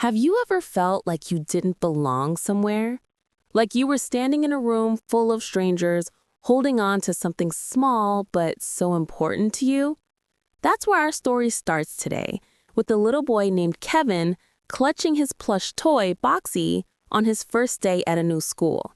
Have you ever felt like you didn't belong somewhere? Like you were standing in a room full of strangers, holding on to something small but so important to you? That's where our story starts today, with a little boy named Kevin clutching his plush toy, Boxy, on his first day at a new school.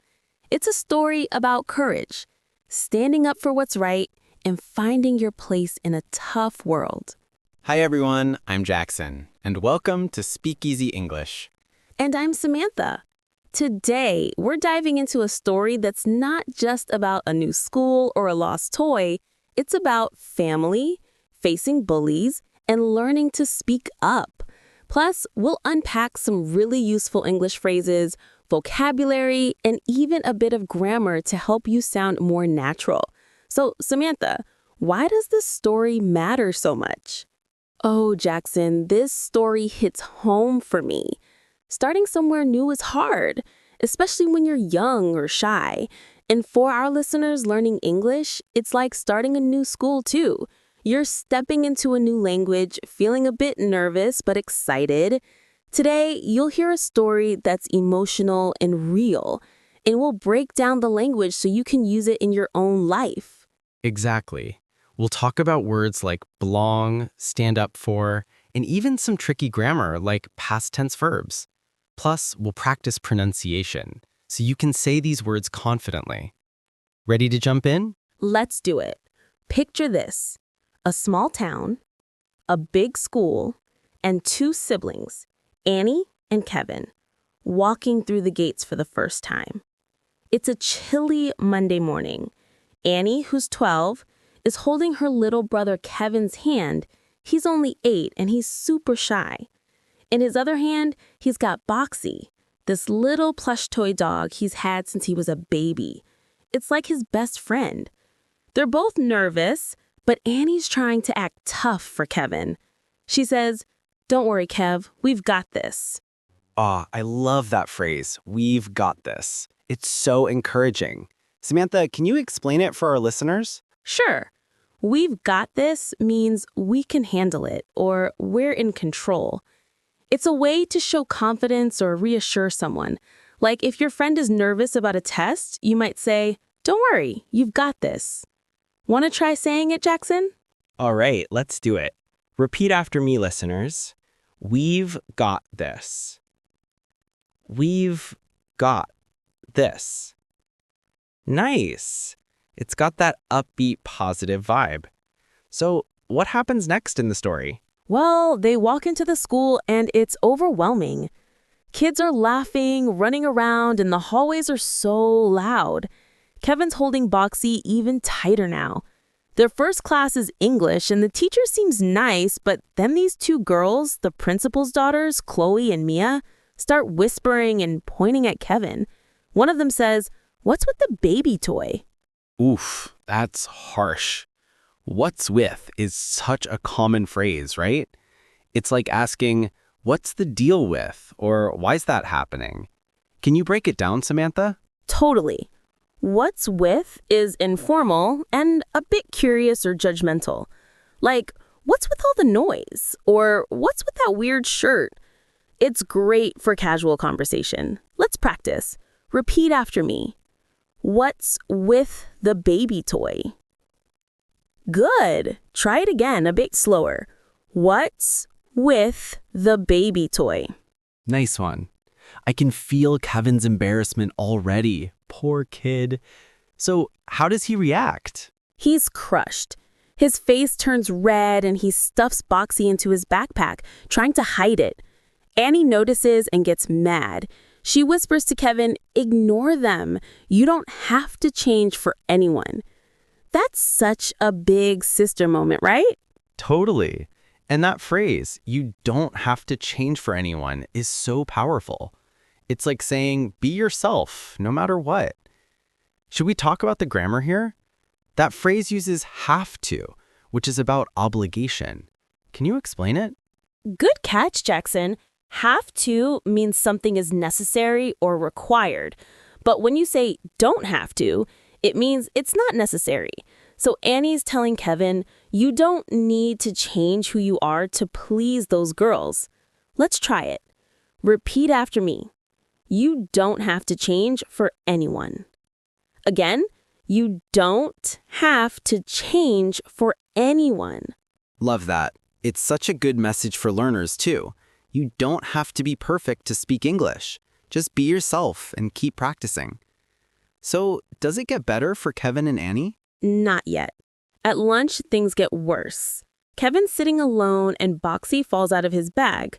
It's a story about courage, standing up for what's right, and finding your place in a tough world. Hi everyone, I'm Jackson, and welcome to Speakeasy English. And I'm Samantha. Today, we're diving into a story that's not just about a new school or a lost toy. It's about family, facing bullies, and learning to speak up. Plus, we'll unpack some really useful English phrases, vocabulary, and even a bit of grammar to help you sound more natural. So, Samantha, why does this story matter so much? Oh, Jackson, this story hits home for me. Starting somewhere new is hard, especially when you're young or shy. And for our listeners learning English, it's like starting a new school too. You're stepping into a new language, feeling a bit nervous but excited. Today, you'll hear a story that's emotional and real, and we'll break down the language so you can use it in your own life. Exactly. We'll talk about words like belong, stand up for, and even some tricky grammar like past tense verbs. Plus, we'll practice pronunciation so you can say these words confidently. Ready to jump in? Let's do it. Picture this: a small town, a big school, and two siblings, Annie and Kevin, walking through the gates for the first time. It's a chilly Monday morning. Annie, who's 12, is holding her little brother Kevin's hand. He's only 8 and he's super shy. In his other hand, he's got Boxy, this little plush toy dog he's had since he was a baby. It's like his best friend. They're both nervous, but Annie's trying to act tough for Kevin. She says, "Don't worry, Kev, we've got this." I love that phrase, "we've got this." It's so encouraging. Samantha, can you explain it for our listeners? Sure. "We've got this" means we can handle it, or we're in control. It's a way to show confidence or reassure someone. Like if your friend is nervous about a test, you might say, "Don't worry, you've got this." Want to try saying it, Jackson? All right, let's do it. Repeat after me, listeners. We've got this. We've got this. Nice. It's got that upbeat, positive vibe. So, what happens next in the story? Well, they walk into the school and it's overwhelming. Kids are laughing, running around, and the hallways are so loud. Kevin's holding Boxy even tighter now. Their first class is English, and the teacher seems nice, but then these two girls, the principal's daughters, Chloe and Mia, start whispering and pointing at Kevin. One of them says, "What's with the baby toy?" Oof, that's harsh. "What's with" is such a common phrase, right? It's like asking, "What's the deal with?" or "Why's that happening?" Can you break it down, Samantha? Totally. "What's with" is informal and a bit curious or judgmental. Like, "What's with all the noise?" or "What's with that weird shirt?" It's great for casual conversation. Let's practice. Repeat after me. "What's with the baby toy?" Good. Try it again, a bit slower. "What's with the baby toy?" Nice one. I can feel Kevin's embarrassment already. Poor kid. So, how does he react? He's crushed. His face turns red and he stuffs Boxy into his backpack, trying to hide it. Annie notices and gets mad. She whispers to Kevin, "Ignore them. You don't have to change for anyone." That's such a big sister moment, right? Totally. And that phrase, "you don't have to change for anyone," is so powerful. It's like saying, be yourself, no matter what. Should we talk about the grammar here? That phrase uses have to, which is about obligation. Can you explain it? Good catch, Jackson. Have to means something is necessary or required. But when you say don't have to, it means it's not necessary. So Annie's telling Kevin, you don't need to change who you are to please those girls. Let's try it. Repeat after me. You don't have to change for anyone. Again, you don't have to change for anyone. Love that. It's such a good message for learners, too. You don't have to be perfect to speak English. Just be yourself and keep practicing. So, does it get better for Kevin and Annie? Not yet. At lunch, things get worse. Kevin's sitting alone and Boxy falls out of his bag.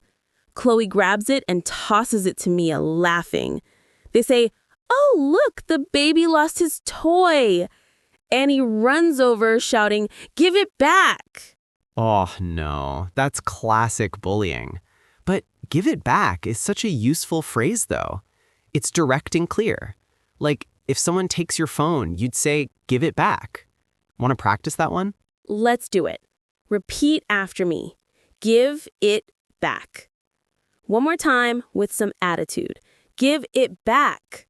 Chloe grabs it and tosses it to Mia, laughing. They say, "Oh, look, the baby lost his toy." Annie runs over, shouting, "Give it back!" Oh, no. That's classic bullying. But give it back is such a useful phrase, though. It's direct and clear. Like, if someone takes your phone, you'd say, "Give it back." Want to practice that one? Let's do it. Repeat after me. Give it back. One more time with some attitude. Give it back.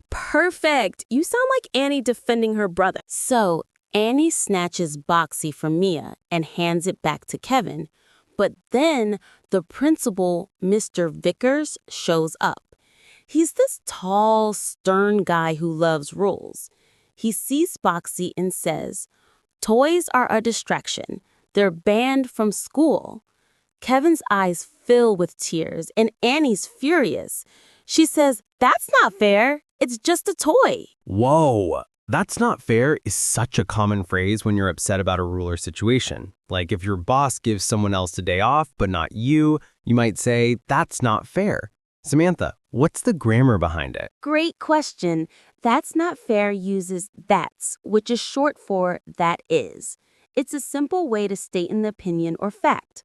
Perfect. You sound like Annie defending her brother. So, Annie snatches Boxy from Mia and hands it back to Kevin. But then the principal, Mr. Vickers, shows up. He's this tall, stern guy who loves rules. He sees Boxy and says, "Toys are a distraction. They're banned from school." Kevin's eyes fill with tears, and Annie's furious. She says, "That's not fair. It's just a toy." Whoa! That's not fair is such a common phrase when you're upset about a rule or situation. Like if your boss gives someone else a day off, but not you, you might say, "That's not fair." Samantha, what's the grammar behind it? Great question. "That's not fair" uses that's, which is short for that is. It's a simple way to state an opinion or fact.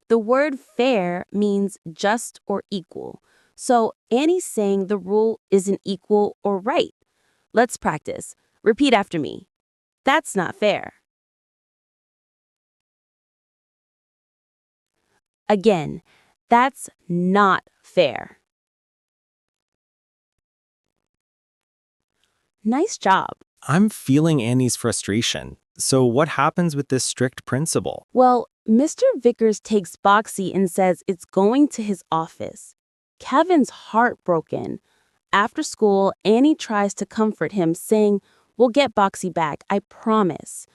The word fair means just or equal. So Annie's saying the rule isn't equal or right. Let's practice. Repeat after me. That's not fair. Again, that's not fair. Nice job. I'm feeling Annie's frustration. So what happens with this strict principal? Well, Mr. Vickers takes Boxy and says it's going to his office. Kevin's heartbroken. After school, Annie tries to comfort him, saying, "We'll get Boxy back, I promise."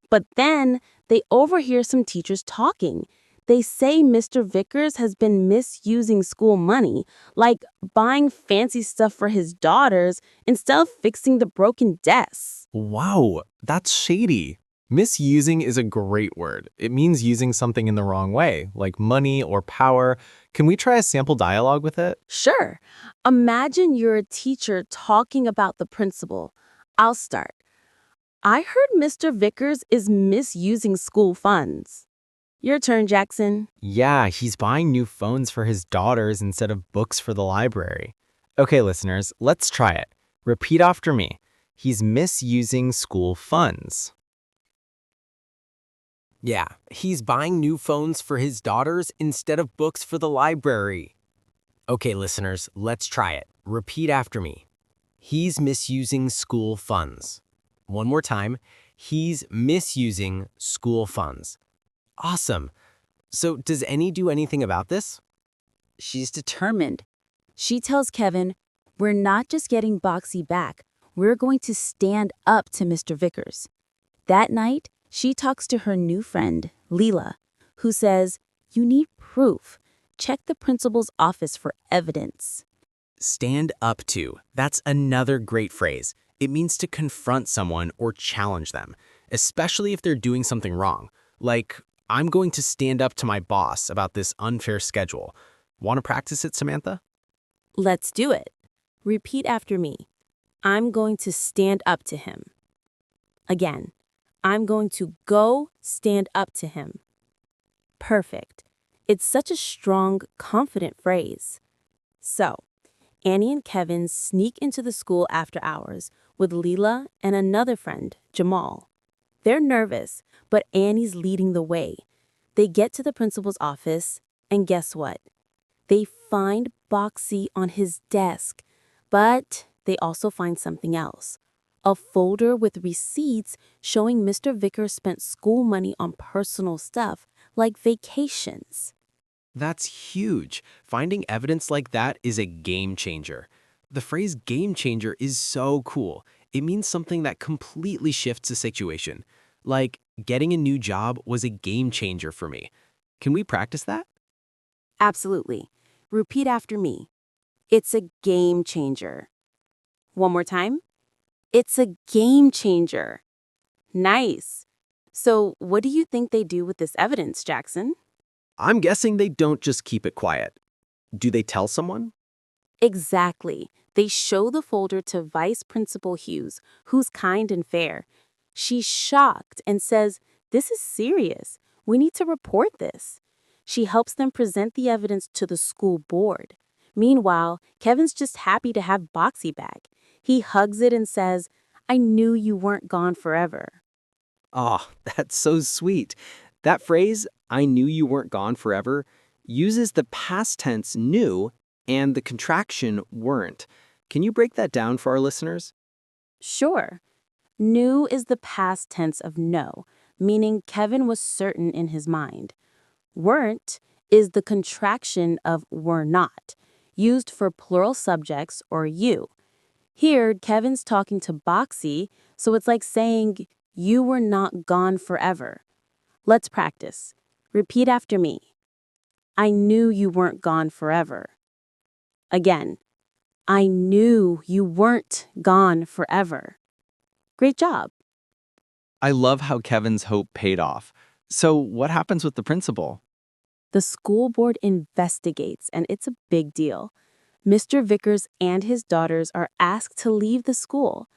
But then they overhear some teachers talking. They say Mr. Vickers has been misusing school money, like buying fancy stuff for his daughters instead of fixing the broken desks. Wow, that's shady. Misusing is a great word. It means using something in the wrong way, like money or power. Can we try a sample dialogue with it? Sure. Imagine you're a teacher talking about the principal. I'll start. "I heard Mr. Vickers is misusing school funds." Your turn, Jackson. Yeah, he's buying new phones for his daughters instead of books for the library. Okay, listeners, let's try it. Repeat after me. He's misusing school funds. Yeah, he's buying new phones for his daughters instead of books for the library. Okay, listeners, let's try it. Repeat after me. He's misusing school funds. One more time. He's misusing school funds. Awesome. So does Annie do anything about this? She's determined. She tells Kevin, "We're not just getting Boxy back. We're going to stand up to Mr. Vickers." That night, she talks to her new friend, Leela, who says, "You need proof. Check the principal's office for evidence." Stand up to. That's another great phrase. It means to confront someone or challenge them, especially if they're doing something wrong. Like, I'm going to stand up to my boss about this unfair schedule. Want to practice it, Samantha? Let's do it. Repeat after me. I'm going to stand up to him. Again, I'm going to go stand up to him. Perfect. It's such a strong, confident phrase. So, Annie and Kevin sneak into the school after hours with Leela and another friend, Jamal. They're nervous, but Annie's leading the way. They get to the principal's office, and guess what? They find Boxy on his desk, but they also find something else. A folder with receipts showing Mr. Vickers spent school money on personal stuff, like vacations. That's huge. Finding evidence like that is a game changer. The phrase game changer is so cool. It means something that completely shifts a situation. Like, getting a new job was a game changer for me. Can we practice that? Absolutely. Repeat after me. It's a game changer. One more time. It's a game changer. Nice. So, what do you think they do with this evidence, Jackson? I'm guessing they don't just keep it quiet. Do they tell someone? Exactly. They show the folder to Vice Principal Hughes, who's kind and fair. She's shocked and says, "This is serious. We need to report this." She helps them present the evidence to the school board. Meanwhile, Kevin's just happy to have Boxy back. He hugs it and says, "I knew you weren't gone forever." Oh, that's so sweet. That phrase, I knew you weren't gone forever, uses the past tense knew and the contraction weren't. Can you break that down for our listeners? Sure. Knew is the past tense of know, meaning Kevin was certain in his mind. Weren't is the contraction of were not, used for plural subjects or you. Here, Kevin's talking to Boxy, so it's like saying, "You were not gone forever." Let's practice. Repeat after me. I knew you weren't gone forever. Again, I knew you weren't gone forever. Great job. I love how Kevin's hope paid off. So what happens with the principal? The school board investigates, and it's a big deal. Mr. Vickers and his daughters are asked to leave the school.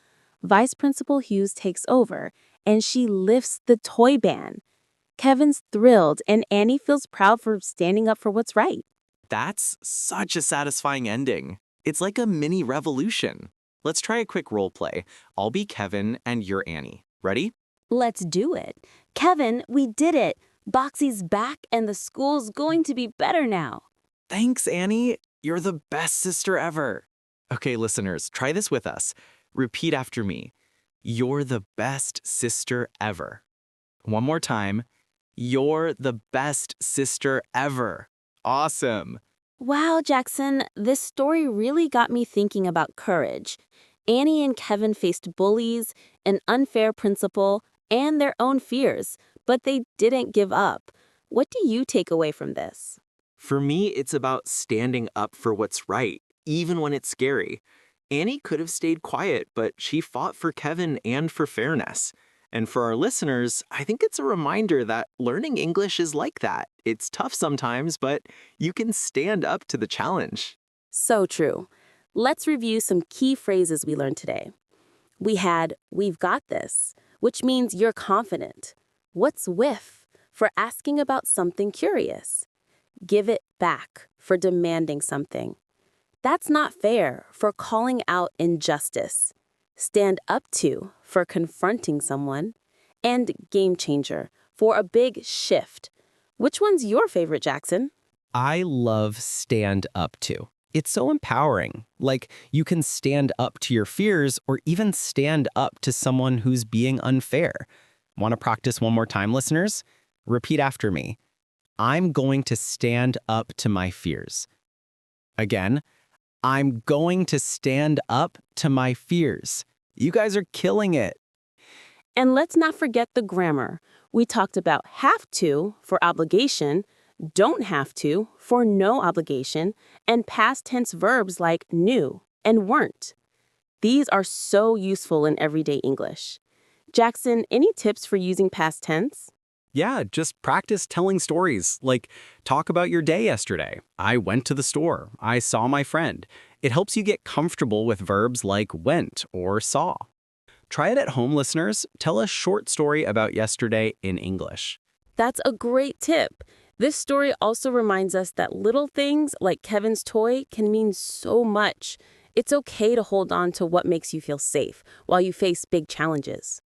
Vice Principal Hughes takes over, and she lifts the toy ban. Kevin's thrilled, and Annie feels proud for standing up for what's right. That's such a satisfying ending. It's like a mini revolution. Let's try a quick role play. I'll be Kevin and you're Annie. Ready? Let's do it. Kevin, we did it. Boxy's back, and the school's going to be better now. Thanks, Annie. You're the best sister ever. Okay, listeners, try this with us. Repeat after me. You're the best sister ever. One more time. You're the best sister ever. Awesome. Wow, Jackson, this story really got me thinking about courage. Annie and Kevin faced bullies, an unfair principal, and their own fears, but they didn't give up. What do you take away from this? For me, it's about standing up for what's right, even when it's scary. Annie could have stayed quiet, but she fought for Kevin and for fairness. And for our listeners, I think it's a reminder that learning English is like that. It's tough sometimes, but you can stand up to the challenge. So true. Let's review some key phrases we learned today. We had, "We've got this," which means you're confident. "What's with?" for asking about something curious. "Give it back," for demanding something. "That's not fair," for calling out injustice. "Stand up to," for confronting someone. And "game changer," for a big shift. Which one's your favorite, Jackson? I love stand up to. It's so empowering. Like, you can stand up to your fears or even stand up to someone who's being unfair. Want to practice one more time, listeners? Repeat after me. I'm going to stand up to my fears. Again, I'm going to stand up to my fears. You guys are killing it. And let's not forget the grammar. We talked about have to for obligation, don't have to for no obligation, and past tense verbs like knew and weren't. These are so useful in everyday English. Jackson, any tips for using past tense? Yeah, just practice telling stories, like talk about your day yesterday. I went to the store. I saw my friend. It helps you get comfortable with verbs like went or saw. Try it at home, listeners. Tell a short story about yesterday in English. That's a great tip. This story also reminds us that little things like Kevin's toy can mean so much. It's okay to hold on to what makes you feel safe while you face big challenges.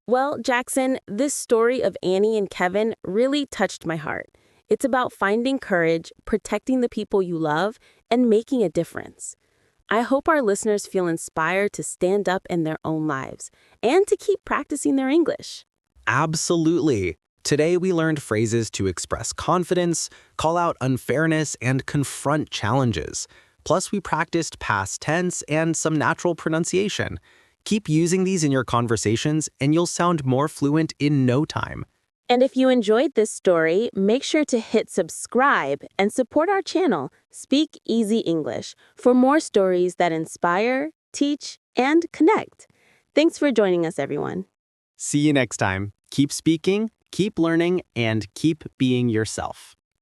Well, Jackson, this story of Annie and Kevin really touched my heart. It's about finding courage, protecting the people you love, and making a difference. I hope our listeners feel inspired to stand up in their own lives and to keep practicing their English. Absolutely. Today, we learned phrases to express confidence, call out unfairness, and confront challenges. Plus, we practiced past tense and some natural pronunciation. Keep using these in your conversations, and you'll sound more fluent in no time. And if you enjoyed this story, make sure to hit subscribe and support our channel, Speak Easy English, for more stories that inspire, teach, and connect. Thanks for joining us, everyone. See you next time. Keep speaking, keep learning, and keep being yourself.